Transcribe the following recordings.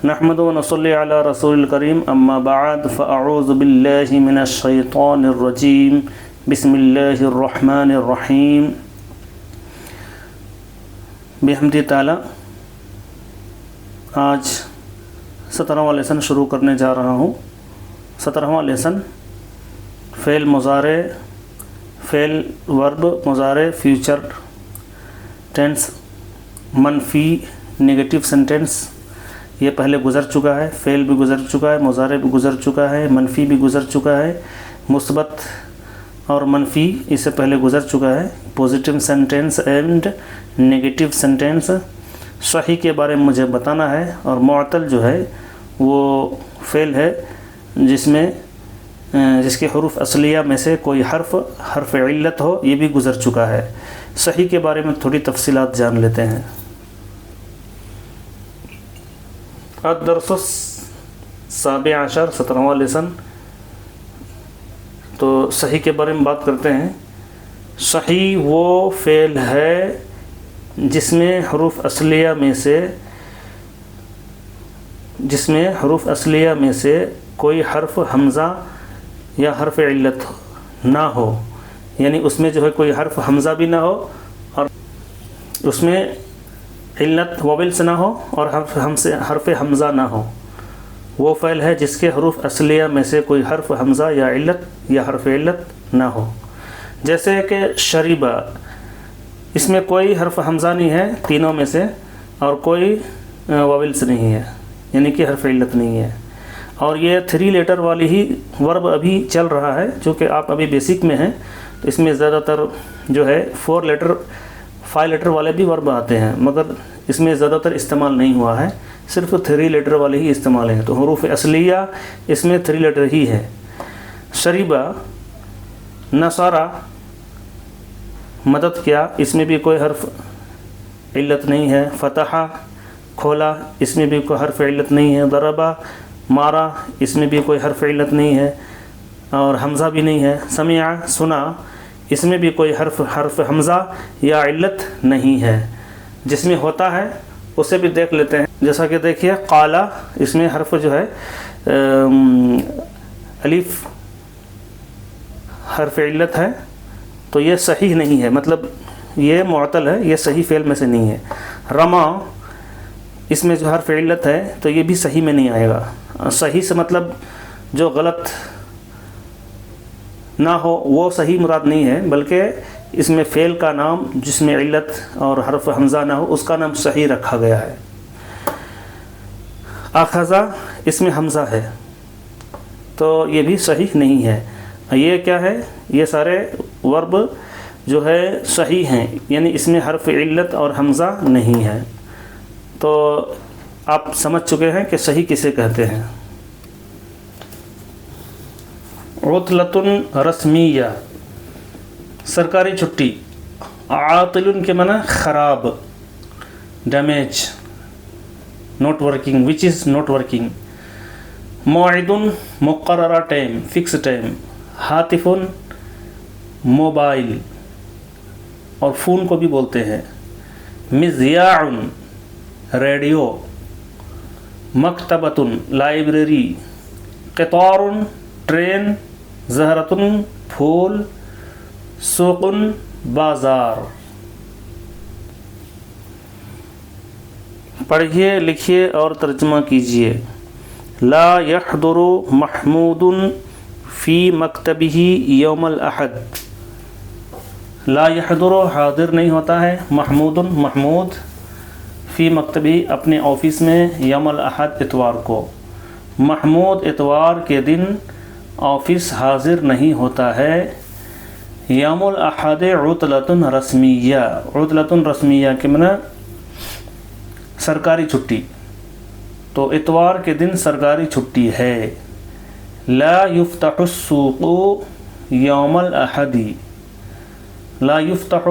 نحمد و نصلی علی رسول الکریم اما بعد فاعوذ باللہ من الشیطان الرجیم بسم اللہ الرحمن الرحیم بحمد تعالی آج 17واں لیسن شروع کرنے جا رہا ہوں۔ 17واں لیسن فعل مضارع، فعل ورب مضارع فیوچر ٹینس، منفی نیگیٹو سینٹینس، یہ پہلے گزر چکا ہے۔ فعل بھی گزر چکا ہے، مضارع بھی گزر چکا ہے، منفی بھی گزر چکا ہے، مثبت اور منفی اس سے پہلے گزر چکا ہے، positive sentence and negative sentence. صحیح کے بارے میں مجھے بتانا ہے، اور معطل جو ہے وہ فعل ہے جس کے حروف اصلیہ میں سے کوئی حرف علت ہو، یہ بھی گزر چکا ہے۔ صحیح کے بارے میں تھوڑی تفصیلات جان لیتے ہیں۔ الدرس السابع عشر، 17واں لیسن۔ تو صحیح کے بارے میں بات کرتے ہیں۔ صحیح وہ فعل ہے جس میں حروف اصلیہ میں سے کوئی حرف حمزہ یا حرف علت نہ ہو، یعنی اس میں جو ہے کوئی حرف حمزہ بھی نہ ہو اور اس میں علت وابلس نہ ہو اور حرف حمزہ نہ ہو۔ وہ فعل ہے جس کے حروف اصلیہ میں سے کوئی حرف حمزہ یا علت یا حرف علت نہ ہو، جیسے کہ شریبہ، اس میں کوئی حرف حمزہ نہیں ہے تینوں میں سے، اور کوئی وابلس نہیں ہے، یعنی کہ حرف علت نہیں ہے۔ اور یہ 3 لیٹر والی ہی ورب ابھی چل رہا ہے، چونکہ آپ ابھی بیسک میں ہیں، تو اس میں زیادہ تر جو ہے 4 لیٹر 5 لیٹر والے بھی ورب آتے ہیں، مگر اس میں زیادہ تر استعمال نہیں ہوا ہے، صرف 3 لیٹر والے ہی استعمال ہیں۔ تو حروف اصلیہ اس میں 3 لیٹر ہی ہے۔ شریبہ، نصارہ، مدد کیا، اس میں بھی کوئی حرف علت نہیں ہے۔ فتحہ، کھولا، اس میں بھی کوئی حرف علت نہیں ہے۔ ضربہ، مارا، اس میں بھی کوئی حرف علت نہیں ہے اور حمزہ بھی نہیں ہے۔ سمع، سنا، اس میں بھی کوئی حرف حمزہ یا علت نہیں ہے۔ جس میں ہوتا ہے اسے بھی دیکھ لیتے ہیں، جیسا کہ دیکھیے قالا، اس میں حرف جو ہے الف حرف علت ہے، تو یہ صحیح نہیں ہے، مطلب یہ معطل ہے، یہ صحیح فعل میں سے نہیں ہے۔ رما، اس میں جو حرف علت ہے تو یہ بھی صحیح میں نہیں آئے گا۔ صحیح سے مطلب جو غلط نہ ہو وہ صحیح مراد نہیں ہے، بلکہ اس میں فعل کا نام جس میں علت اور حرف حمزہ نہ ہو اس کا نام صحیح رکھا گیا ہے۔ اخذہ، اس میں حمزہ ہے تو یہ بھی صحیح نہیں ہے۔ یہ کیا ہے؟ یہ سارے ورب جو ہے صحیح ہیں، یعنی اس میں حرف علت اور حمزہ نہیں ہے۔ تو آپ سمجھ چکے ہیں کہ صحیح کسے کہتے ہیں۔ عطلۃ رسمیہ، سرکاری چھٹی۔ عاطل کے معنی خراب، damage, not working, which is not working. موعد، مقررہ ٹائم، فکس ٹائم۔ ہاتف، موبائل اور فون کو بھی بولتے ہیں۔ مذیاع، ریڈیو۔ مکتبۃ، لائبریری۔ قطار، ٹرین۔ زہرۃ، پھول۔ سوق، بازار۔ پڑھیے، لکھیے اور ترجمہ کیجیے۔ لا يحضر محمود فی مکتبہ یوم الاحد۔ لا يحضر، حاضر نہیں ہوتا ہے، محمود فی مکتبہ، اپنے آفس میں، یوم الاحد، اتوار کو۔ محمود اتوار کے دن آفس حاضر نہیں ہوتا ہے۔ یوم الاحد عطلۃ رسمیہ، عطلۃ رسمیہ کے معنی سرکاری چھٹی، تو اتوار کے دن سرکاری چھٹی ہے۔ لا یفتح السوق یوم الاحد۔ لا یفتح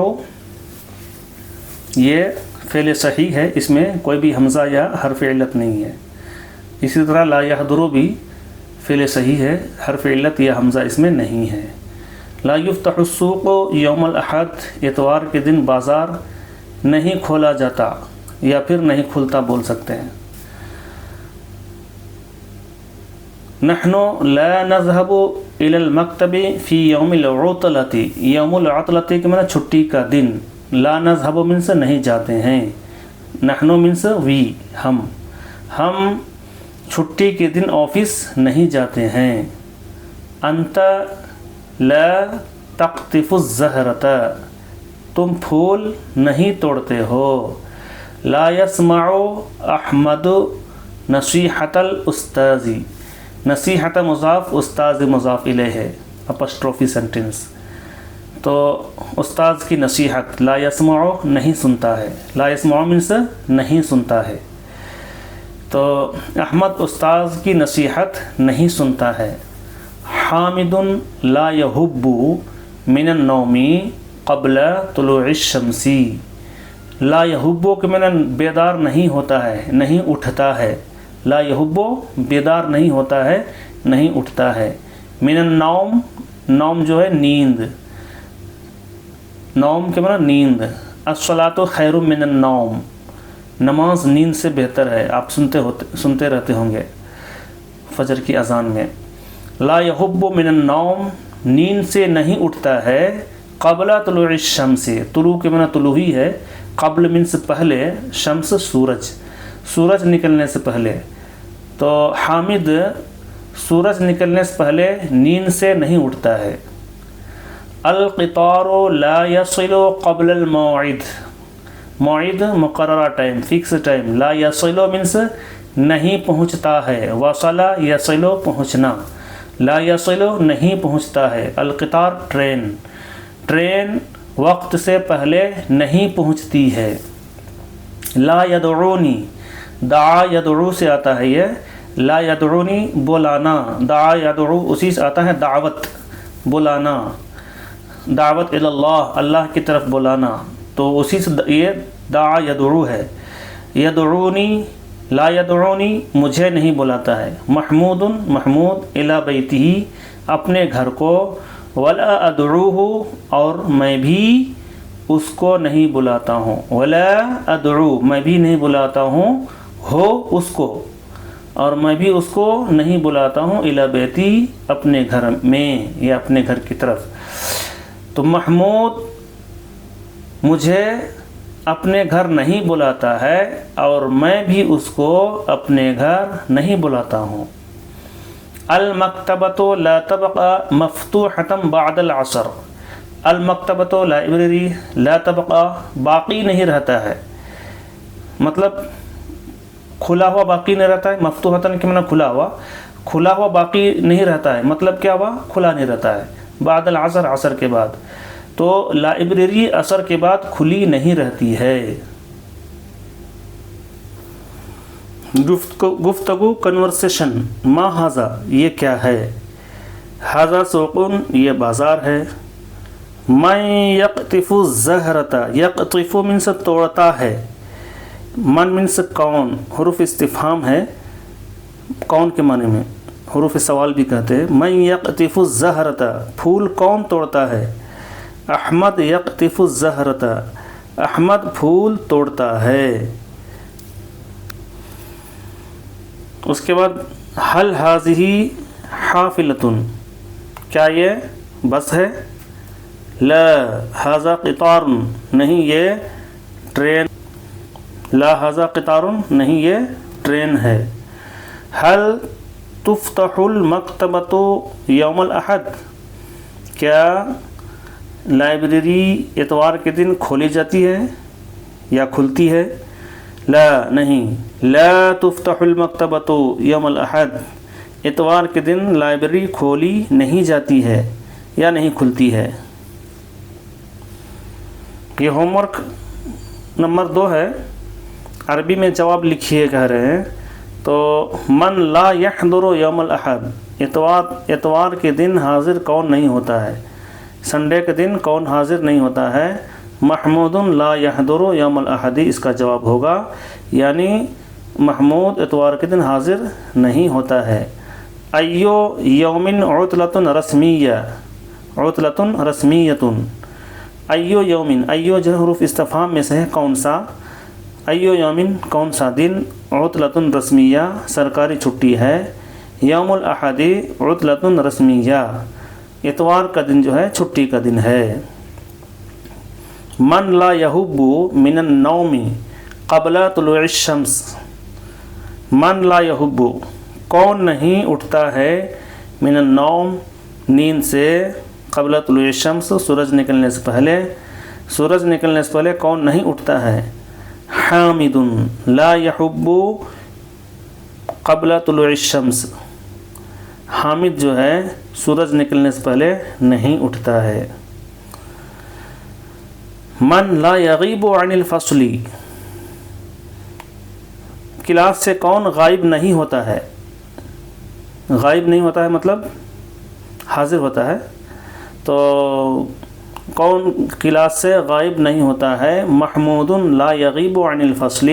یہ فعل صحیح ہے، اس میں کوئی بھی حمزہ یا حرف علت نہیں ہے۔ اسی طرح لا یحضر بھی فعل صحیح ہے، حرف علت یا حمزہ اس میں نہیں ہے۔ لا یفتح السوق یوم الاحد، اتوار کے دن بازار نہیں کھولا جاتا، یا پھر نہیں کھلتا بول سکتے ہیں۔ نحنو لا نذهب الى المکتب فی یوم العطلۃ، یوم العطلۃ کے معنی چھٹی کا دن، لا نذهب منس نہیں جاتے ہیں، نحنو منس وی ہم چھٹی کے دن آفس نہیں جاتے ہیں۔ انت لا تقطف الزہرۃ، تم پھول نہیں توڑتے ہو۔ لا يسمع احمد نصیحت الاستاذ، نصیحت مضاف، استاذ مضاف الیہ ہے، اپسٹروفی سینٹنس، تو استاذ کی نصیحت، لا يسمع نہیں سنتا ہے، لا يسمع منس نہیں سنتا ہے، تو احمد استاذ کی نصیحت نہیں سنتا ہے۔ حامد لا یحب من النوم قبل طلوع الشمس، لا یحب کے معنی بیدار نہیں ہوتا ہے، نہیں اٹھتا ہے، لا یحب بیدار نہیں ہوتا ہے، نہیں اٹھتا ہے۔ من النوم، نوم جو ہے نیند، نوم کے معنی نیند، الصلاۃ خیر من النوم، نماز نیند سے بہتر ہے، آپ سنتے رہتے ہوں گے فجر کی اذان میں۔ لا یحب من النوم، نیند سے نہیں اٹھتا ہے، قبل طلوع الشمس، طلوع کے معنی طلوع ہی ہے، قبل من سے پہلے، شمس سورج نکلنے سے پہلے، تو حامد سورج نکلنے سے پہلے نیند سے نہیں اٹھتا ہے۔ القطار لا يصل قبل الموعد، موعد مقررہ ٹائم، فکس ٹائم، لا یصل منس نہیں پہنچتا ہے، وصل یصل پہنچنا، لا یصل نہیں پہنچتا ہے۔ القطار ٹرین وقت سے پہلے نہیں پہنچتی ہے۔ لا یدعونی، دعا یدعو سے آتا ہے یہ، لا یدعونی بلانا، دعا یدعو اسی سے آتا ہے دعوت، بلانا، دعوت الی اللہ، اللہ کی طرف بلانا، تو اسی سے یہ دعا یدعو ہے۔ یدعونی، لا یدعونی مجھے نہیں بلاتا ہے۔ محمود، محمود الی بیتہ اپنے گھر کو، ولا ادعوہ اور میں بھی اس کو نہیں بلاتا ہوں، ولا ادعو میں بھی نہیں بلاتا ہوں، ہو اس کو، اور میں بھی اس کو نہیں بلاتا ہوں، الی بیتی اپنے گھر میں یا اپنے گھر کی طرف۔ تو محمود مجھے اپنے گھر نہیں بلاتا ہے اور میں بھی اس کو اپنے گھر نہیں بلاتا ہوں۔ المکتبۃ لا تبقى مفتوحة بعد العصر، المکتبۃ لائبریری، لا تبقى باقی نہیں رہتا ہے، مطلب کھلا ہوا باقی نہیں رہتا ہے، مفتوحة کے معنی کھلا ہوا باقی نہیں رہتا ہے، مطلب کیا ہوا، کھلا نہیں رہتا ہے، بعد العصر عصر کے بعد، تو لائبریری عصر کے بعد کھلی نہیں رہتی ہے۔ گفتگو کنورسیشن، ما ھذا یہ کیا ہے، ھذا سوق یہ بازار ہے، من یقطف الزہرۃ، یقطف من سے توڑتا ہے، من سے کون، حروف استفہام ہے، کون کے معنی میں حروف سوال بھی کہتے ہیں۔ من یقطف الزہرۃ پھول کون توڑتا ہے، احمد یقطف الزہرۃ احمد پھول توڑتا ہے۔ اس کے بعد حل ھذہ حافلۃ کیا یہ بس ہے، لا ھذا قطار نہیں یہ ٹرین، لا ھذا قطار نہیں یہ ٹرین ہے۔ حل تفتح المکتبۃ یوم الاحد کیا لائبریری اتوار کے دن کھولی جاتی ہے یا کھلتی ہے، لا نہیں، لا تفتح المکتبۃ یوم الاحد اتوار کے دن لائبریری کھولی نہیں جاتی ہے یا نہیں کھلتی ہے۔ یہ ہوم ورک نمبر 2 ہے، عربی میں جواب لکھیے کہہ رہے ہیں، تو من لا یحضر یوم الاحد اتوار کے دن حاضر کون نہیں ہوتا ہے، سنڈے کے دن کون حاضر نہیں ہوتا ہے، محمود لا یحضر یوم الاحد اس کا جواب ہوگا، یعنی محمود اتوار کے دن حاضر نہیں ہوتا ہے۔ ایو یوم عطلۃ رسمیہ، عطلۃ رسمیۃ، ایو یومن، ایو جو حروف استفہام میں سے ہے کون سا، ایو یومن کون سا دن، عطلۃ رسمیہ سرکاری چھٹی ہے، یوم الاحد عطلۃ رسمیہ، اتوار کا دن جو ہے چھٹی کا دن ہے۔ من لا یحب من النوم قبل طلوع الشمس، من لا یحب، کون نہیں اٹھتا ہے، من النوم، نیند سے، قبل طلوع الشمس، سورج نکلنے سے پہلے، سورج نکلنے سے پہلے کون نہیں اٹھتا ہے، حامد لا یحب قبل طلوع الشمس، حامد جو ہے سورج نکلنے سے پہلے نہیں اٹھتا ہے۔ من لا یغیب عن الفصل، کلاس سے کون غائب نہیں ہوتا ہے، غائب نہیں ہوتا ہے مطلب حاضر ہوتا ہے، تو کون کلاس سے غائب نہیں ہوتا ہے، محمود لا یغیب عن الفصل،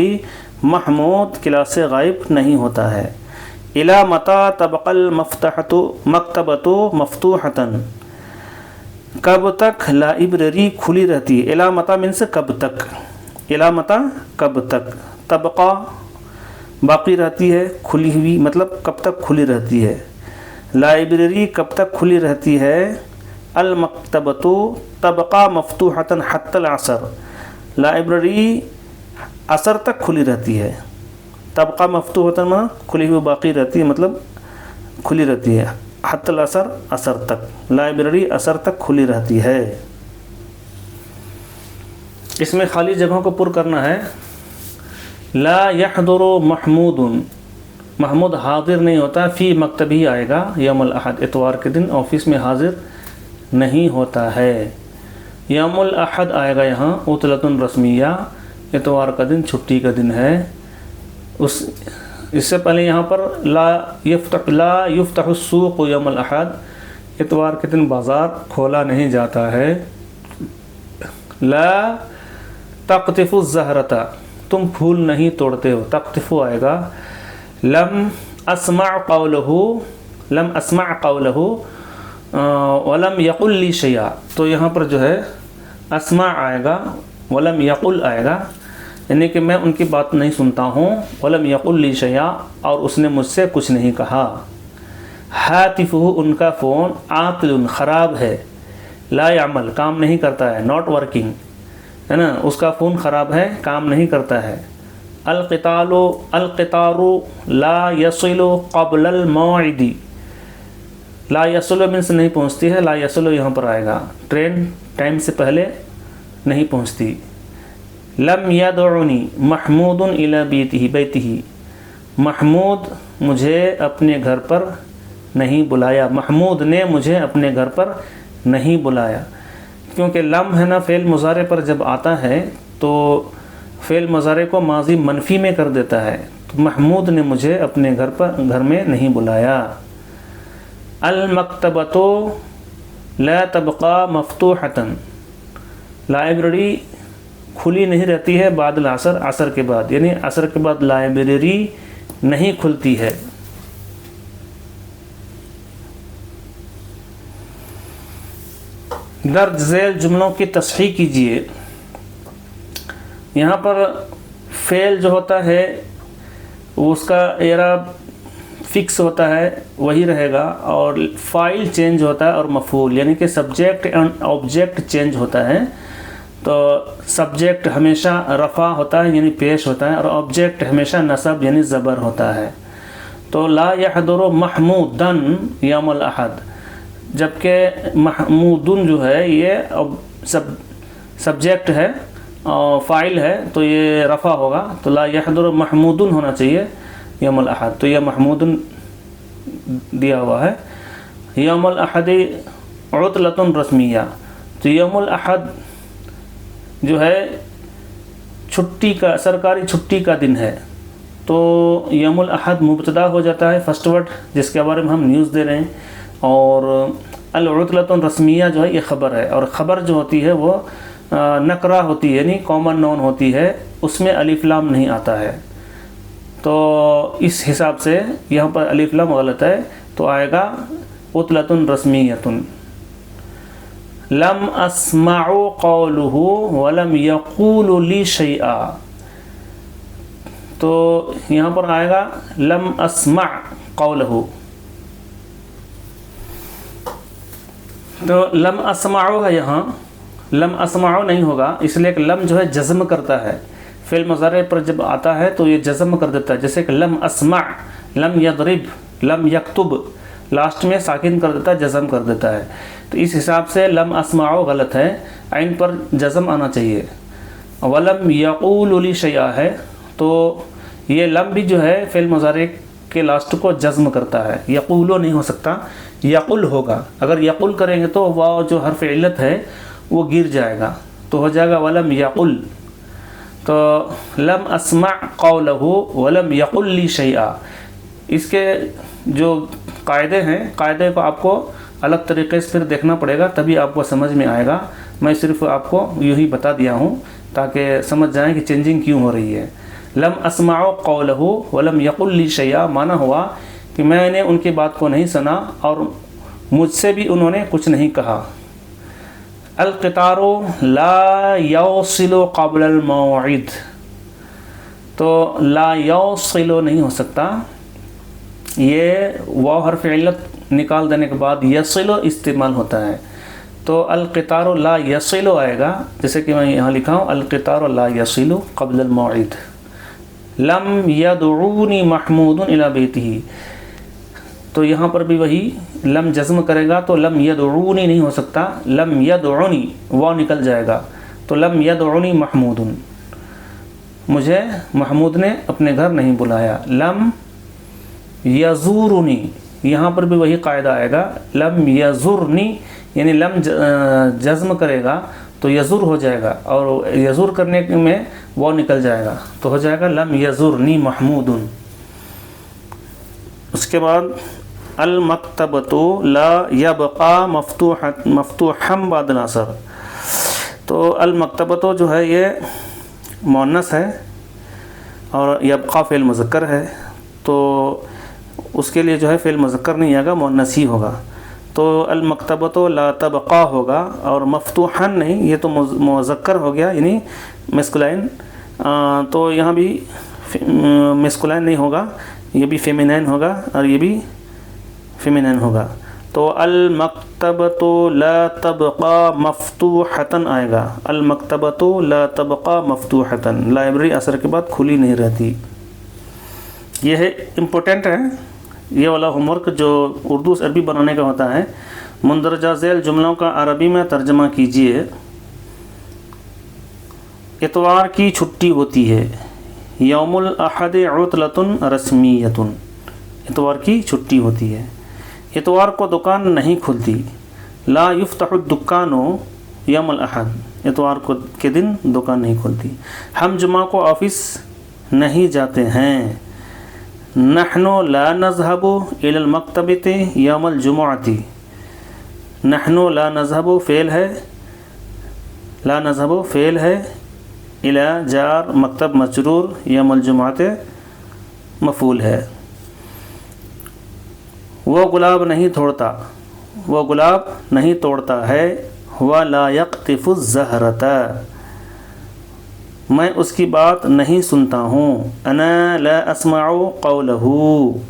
محمود کلاس سے غائب نہیں ہوتا ہے۔ الی متی تبقى المکتبۃ مفتوحۃ، کب تک لائبریری کھلی رہتی ہے، الی متی من سے کب تک، الی متی کب تک، تبقى باقی رہتی ہے، کھلی ہوئی مطلب کب تک کھلی رہتی ہے، لائبریری کب تک کھلی رہتی ہے، المکتبۃ تبقى مفتوحۃ حتی العصر، لائبریری عصر تک کھلی رہتی ہے، تبقى مفتوحۃ کھلی ہوئی باقی رہتی ہے مطلب کھلی رہتی ہے، حتی العصر عصر تک، لائبریری عصر تک کھلی رہتی ہے۔ اس میں خالی جگہوں کو پر کرنا ہے۔ لا یحضر محمود، محمود حاضر نہیں ہوتا، فی مکتب ہی آئے گا، یوم الاحد اتوار کے دن آفس میں حاضر نہیں ہوتا ہے۔ یوم الاحد آئے گا یہاں عطلۃ رسمیہ، اتوار کا دن چھٹی کا دن ہے۔ اس سے پہلے یہاں پر لا یفتح السوق یوم الاحد، اتوار کے دن بازار کھولا نہیں جاتا ہے۔ لا تقطف الزہرۃ، تم پھول نہیں توڑتے ہو، تقطف آئے گا۔ لم اسمع قولہ ولم یقل لی شیئا، تو یہاں پر جو ہے اسمع آئے گا، ولم یقل آئے گا، یعنی کہ میں ان کی بات نہیں سنتا ہوں، ولم یقل لی شیئا، اور اس نے مجھ سے کچھ نہیں کہا۔ ہاتفہ، ان کا فون، عاطل خراب ہے، لا یعمل کام نہیں کرتا ہے، ناٹ ورکنگ ہے نا، اس کا فون خراب ہے، کام نہیں کرتا ہے۔ القطار لا یصل قبل الموعد، لا یصل من سے نہیں پہنچتی ہے، لا یصل یہاں پر آئے گا، ٹرین ٹائم سے پہلے نہیں پہنچتی۔ لم یدعنی محمود الی بیتہ، محمود مجھے اپنے گھر پر نہیں بلایا، محمود نے مجھے اپنے گھر پر نہیں بلایا، کیونکہ لم ہے نا فعل مضارع پر جب آتا ہے تو فعل مضارع کو ماضی منفی میں کر دیتا ہے، تو محمود نے مجھے اپنے گھر میں نہیں بلایا۔ المکتبۃ لا تبقى مفتوحۃ، لائبریری کھلی نہیں رہتی ہے بعد العصر، عصر کے بعد، یعنی عصر کے بعد لائبریری نہیں کھلتی ہے۔ درج ذیل جملوں کی تصحیح کیجیے۔ یہاں پر فعل جو ہوتا ہے اس کا اعراب فکس ہوتا ہے، وہی رہے گا، اور فاعل چینج ہوتا ہے اور مفعول، یعنی کہ سبجیکٹ اینڈ آبجیکٹ چینج ہوتا ہے۔ تو سبجیکٹ ہمیشہ رفع ہوتا ہے یعنی پیش ہوتا ہے، اور آبجیکٹ ہمیشہ نصب یعنی زبر ہوتا ہے۔ تو لا یحضر محمودن یوم الاحد، جبکہ محمودن جو ہے یہ سبجیکٹ ہے اور فاعل ہے، تو یہ رفع ہوگا، تو لا یحضر محمودن ہونا چاہیے یوم الاحد، تو یہ محمودن دیا ہوا ہے۔ یوم الاحد عطلۃ رسمیہ، تو یوم الاحد جو ہے چھٹی کا، سرکاری چھٹی کا دن ہے، تو یوم الاحد مبتدا ہو جاتا ہے فرسٹ ورڈ جس کے بارے میں ہم نیوز دے رہے ہیں، اور العطلۃ رسمیہ جو ہے یہ خبر ہے، اور خبر جو ہوتی ہے وہ نکرہ ہوتی ہے یعنی کامن نون ہوتی ہے، اس میں الف لام نہیں آتا ہے، تو اس حساب سے یہاں پر الف لام غلط ہے، تو آئے گا عطلۃ رسمیۃ۔ لم اسمع قولہ ولم یقول لی شیئا، تو یہاں پر آئے گا لم اسمع قولہ، تو لم اسمعو ہے، یہاں لم اسمعو نہیں ہوگا، اس لیے کہ لم جو ہے جزم کرتا ہے، فعل مضارع پر جب آتا ہے تو یہ جزم کر دیتا ہے، جیسے کہ لم اسمع، لم یضرب، لم یکتب، لاسٹ میں ساکن کر دیتا ہے، جزم کر دیتا ہے۔ تو اس حساب سے لم اسمعو غلط ہے، عین پر جزم آنا چاہیے۔ ولم یقول لی شیئا ہے، تو یہ لم بھی جو ہے فعل مضارع کے لاسٹ کو جزم کرتا ہے، یقولو نہیں ہو سکتا، یقل ہوگا۔ اگر یقل کریں گے تو واو جو حرف علت ہے وہ گر جائے گا، تو ہو جائے گا ولم یقل۔ تو لم اسمع قولہ ولم یقل لی شیئا، اس کے جو قاعدے ہیں، قاعدے کو آپ کو الگ طریقے سے پھر دیکھنا پڑے گا، تبھی آپ کو سمجھ میں آئے گا۔ میں صرف آپ کو یوں ہی بتا دیا ہوں تاکہ سمجھ جائیں کہ چینجنگ کیوں ہو رہی ہے۔ لم اسمع قولہ ولم یقل لی شیئا معنی ہوا کہ میں نے ان کی بات کو نہیں سنا اور مجھ سے بھی انہوں نے کچھ نہیں کہا۔ القطار لا یوصل قبل الموعد، تو لا یوصل نہیں ہو سکتا، یہ واو حرف علت نکال دینے کے بعد یصل استعمال ہوتا ہے، تو القطار لا یصل آئے گا، جیسے کہ میں یہاں لکھا ہوں القطار لا یصل قبل الموعد۔ لم یدعونی محمود الی بیتہ، تو یہاں پر بھی وہی لم جزم کرے گا تو لم یدعونی نہیں ہو سکتا، لم یدعنی واو نکل جائے گا، تو لم یدعنی محمود، مجھے محمود نے اپنے گھر نہیں بلایا۔ لم یزورنی، یہاں پر بھی وہی قاعدہ آئے گا، لم یزرنی یعنی لم جزم کرے گا تو یزور ہو جائے گا، اور یزور کرنے میں وہ نکل جائے گا تو ہو جائے گا لم یزرنی محمود۔ اس کے بعد المکتبۃ لا یبقى مفتوحا بعد العصر، تو المکتبۃ جو ہے یہ مؤنث ہے اور یبقى فعل مذکر ہے، تو اس کے لیے جو ہے فعل مذکر نہیں آئے گا، مؤنث ہی ہوگا، تو المکتبۃ لا تبقى ہوگا، اور مفتوحا نہیں، یہ تو مذکر ہو گیا یعنی مسکلائن، تو یہاں بھی مسکلائن نہیں ہوگا، یہ بھی فیمینین ہوگا اور یہ بھی فیمینین ہوگا، تو المکتبۃ لا تبقى مفتوحة آئے گا، المکتبۃ لا تبقى مفتوحة، لائبریری عصر کے بعد کھلی نہیں رہتی۔ یہ ہے امپورٹنٹ ہے یہ والا ہوم ورک جو اردو سے عربی بنانے کا ہوتا ہے۔ مندرجہ ذیل جملوں کا عربی میں ترجمہ کیجیے۔ اتوار کی چھٹی ہوتی ہے، یوم الاحد عطلۃ رسمیۃ، اتوار کی چھٹی ہوتی ہے، اتوار کو دکان نہیں کھلتی، لا یفتح الدکان یوم الاحد، اتوار کو کے دن دکان نہیں کھلتی، ہم جمعہ کو آفس نہیں جاتے ہیں، نحن لا نذهب الى المکتبۃ یوم الجمعۃ، نحن لا نذهب فعل ہے، لا نذهب فعل ہے، الى جار مکتب مجرور، یوم الجمعۃ مفعول ہے۔ وہ گلاب نہیں توڑتا، وہ گلاب نہیں توڑتا ہے، هو لا يقطف الزهرة، میں اس کی بات نہیں سنتا ہوں، انا لا اسمع قولہ،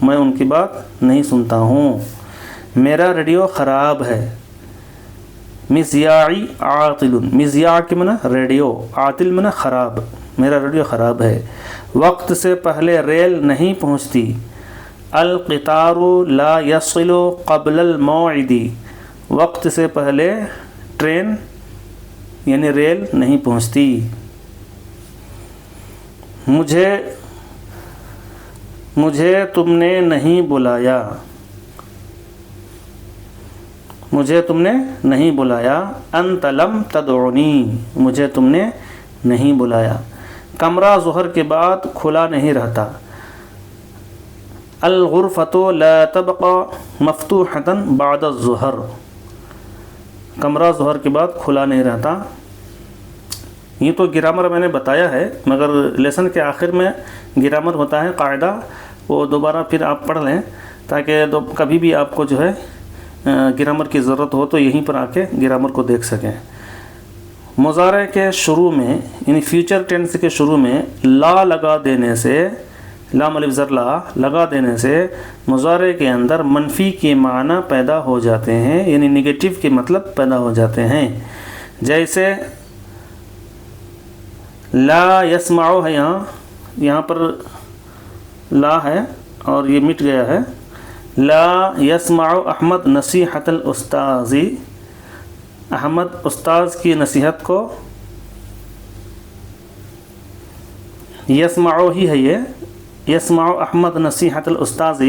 میں ان کی بات نہیں سنتا ہوں، میرا ریڈیو خراب ہے، مذیاعی عاطل، مذیاع کے معنی ریڈیو، عاطل معنی خراب، میرا ریڈیو خراب ہے، وقت سے پہلے ریل نہیں پہنچتی، القطار لا یصل قبل الموعد، وقت سے پہلے ٹرین یعنی ریل نہیں پہنچتی، مجھے تم نے نہیں بلایا، مجھے تم نے نہیں بلایا، انت لم تدعنی، مجھے تم نے نہیں بلایا، کمرہ ظہر کے بعد کھلا نہیں رہتا، الغرفۃ لا تبقى مفتوحة بعد الظہر، کمرہ ظہر کے بعد کھلا نہیں رہتا۔ یہ تو گرامر میں نے بتایا ہے، مگر لیسن کے آخر میں گرامر ہوتا ہے قاعدہ، وہ دوبارہ پھر آپ پڑھ لیں تاکہ کبھی بھی آپ کو جو ہے گرامر کی ضرورت ہو تو یہیں پر آ کے گرامر کو دیکھ سکیں۔ مضارع کے شروع میں یعنی فیوچر ٹینس کے شروع میں لا لگا دینے سے لام الف زر لا لگا دینے سے مضارع کے اندر منفی کے معنی پیدا ہو جاتے ہیں، یعنی نگیٹو کے مطلب پیدا ہو جاتے ہیں. جیسے لا یسمع ہے، یہاں پر لا ہے اور یہ مٹ گیا ہے. لا یسمع احمد نصیحت الاستاذ، احمد استاذ کی نصیحت کو، یسمع ہی ہے یہ، یسمع احمد نصیحت الاستاذ،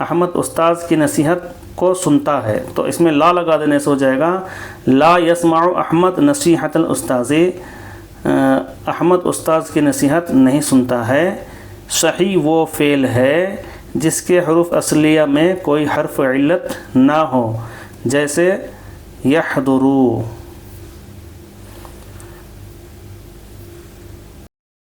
احمد استاذ کی نصیحت کو سنتا ہے. تو اس میں لا لگا دینے سے ہو جائے گا لا یسمع احمد نصیحت الاستاذ، احمد استاذ کی نصیحت نہیں سنتا ہے. صحیح وہ فعل ہے جس کے حروف اصلیہ میں کوئی حرف علت نہ ہو، جیسے یحضرو.